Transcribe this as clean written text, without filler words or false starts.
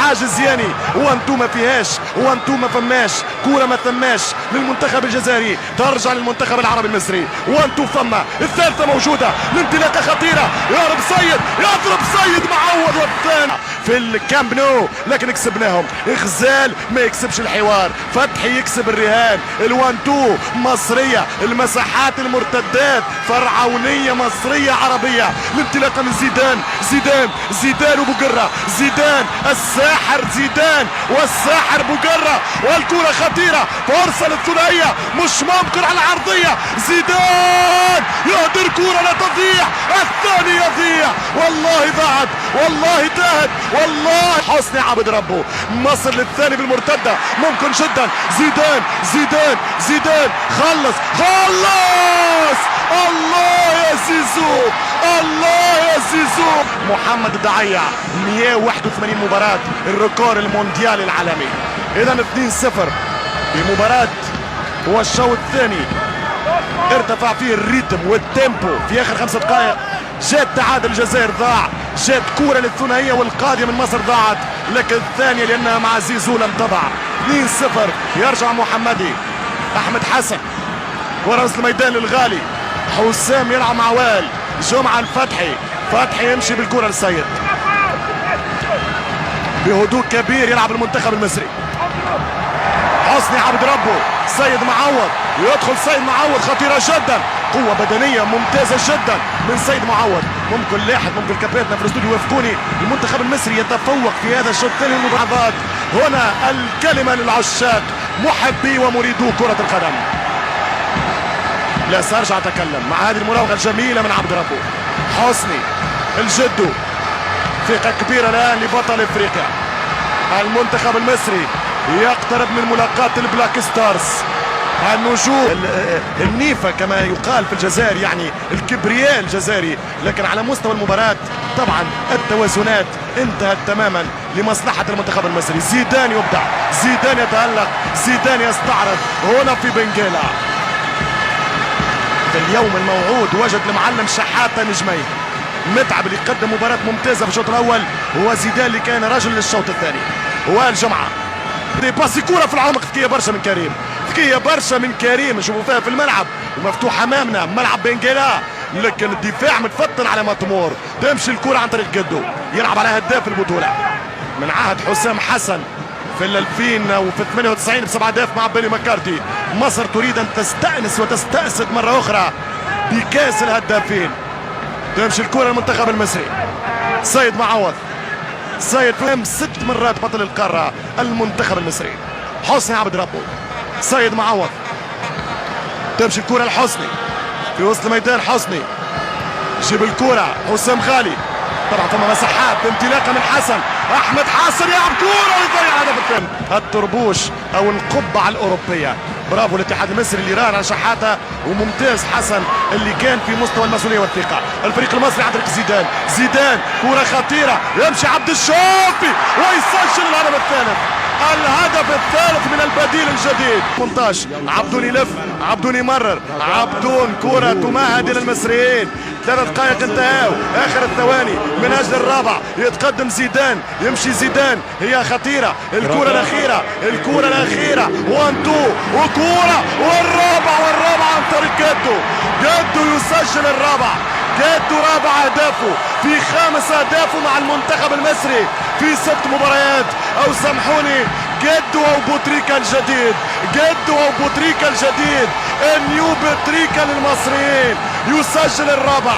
حاجز ياني وانتو ما فيهاش وانتو ما فماش كوره ما ثماش للمنتخب الجزائري ترجع للمنتخب العربي المصري وانتو فما الثالثه موجوده الانطلاقه خطيره يضرب سيد يضرب سيد معوض والثاني في الكامب نو لكن كسبناهم. غزال ما يكسبش الحوار، فتحي يكسب الرهان، الوان تو مصريه، المساحات المرتدات فرعونيه مصريه عربيه. الانطلاقه من زيدان وبوقره، زيدان الساحر زيدان والساحر بوقره والكره خطيره فرصه للثنائيه مش ممكن على العرضيه. زيدان يهدر كره لا تضيع، الثاني يضيع والله ضاعت والله تاهت والله. حسني عبد ربه مصر للثاني بالمرتده ممكن جدا. زيدان خلص الله يا زيزو الله يا زيزو. محمد الدعيع 181 مباراة الريكور المونديالي العالمي. اذا 2-0 بمباراة هو الشوط الثاني ارتفع فيه الريتم والتيمبو في اخر 5 دقائق. جات تعادل الجزائر ضاع، جات كورة للثنائية والقاضية من مصر ضاعت، لكن الثانية لانها مع زيزو لم تضع. 2-0 يرجع محمدي احمد حسن ورأس الميدان للغالي، حسام يلعب مع وائل، جمعة فتحي يمشي بالكرة للسيد بهدوء كبير يلعب المنتخب المصري. حسني عبد ربه سيد معوض يدخل سيد معوض خطيرة جدا، قوة بدنية ممتازة جدا من سيد معوض. ممكن لاحق ممكن كابتننا في الاستوديو يوافقوني، المنتخب المصري يتفوق في هذا الشوط الثاني من المباراه. هنا الكلمة للعشاق محبي ومريدو كرة القدم. لا سارجع اتكلم مع هذه المراوغة الجميلة من عبد ربه. حسني الجدو ثقة كبيرة الآن لبطل افريقيا. المنتخب المصري يقترب من ملاقاة البلاك ستارز، النجوم النيفة كما يقال في الجزائر، يعني الكبرياء الجزائري. لكن على مستوى المباراة طبعا التوازنات انتهت تماما لمصلحة المنتخب المصري. زيدان يبدع، زيدان يتألق، زيدان يستعرض هنا في بنجيلا. في اليوم الموعود وجد المعلم شحاتة نجمين. متعب اللي قدم مباراة ممتازة في الشوط الأول هو زيدان اللي كان رجل للشوط الثاني. والجمعة دي باسي كورة في العمق ذكية برشا من كريم، ذكية برشا من كريم نشوفوا فيها في الملعب ومفتوح أمامنا ملعب بنجيلا، لكن الدفاع متفتن على مطمور. تمشي الكرة عن طريق جدو يلعب على هداف البطولة من عهد حسام حسن في 2000 وفي 98 ب7 أهداف مع بيلي ماكارتي. مصر تريد أن تستأنس وتستأسد مرة أخرى بكأس الهدافين. تمشي الكرة للمنتخب المصري. سيد معوض، سيد فهم 6 مرات بطل القارة المنتخب المصري. حسني عبد ربه، سيد معوض، تمشي الكرة لحسني في وسط الميدان. حسني جيب الكرة حسام غالي، طبعا ثم مساحات انطلاقه من حسن، احمد حسن يلعب كوره ويضيع هدف الثاني. الطربوش او القبعه الاوروبيه. برافو الاتحاد المصري اللي ران على شحاته، وممتاز حسن اللي كان في مستوى المسؤوليه والثقه. الفريق المصري عن طريق زيدان كوره خطيره يمشي عبد الشافي ويسجل الهدف الثالث. الهدف الثالث من البديل الجديد. 18 عبدون يلف، عبدون يمرر، عبدون كرة تمهد الى المصريين. 3 دقائق انتهوا، اخر الثواني من اجل الرابع. يتقدم زيدان، يمشي زيدان، هي خطيرة الكرة الاخيرة 1-2 وكرة والرابع عن طريق جدو يسجل الرابع. جدو رابع اهدافه في 5 أهدافه مع المنتخب المصري في 6 مباريات، او سامحوني جدو او بوتريكا الجديد، النيو بوتريكا للمصريين يسجل الرابع.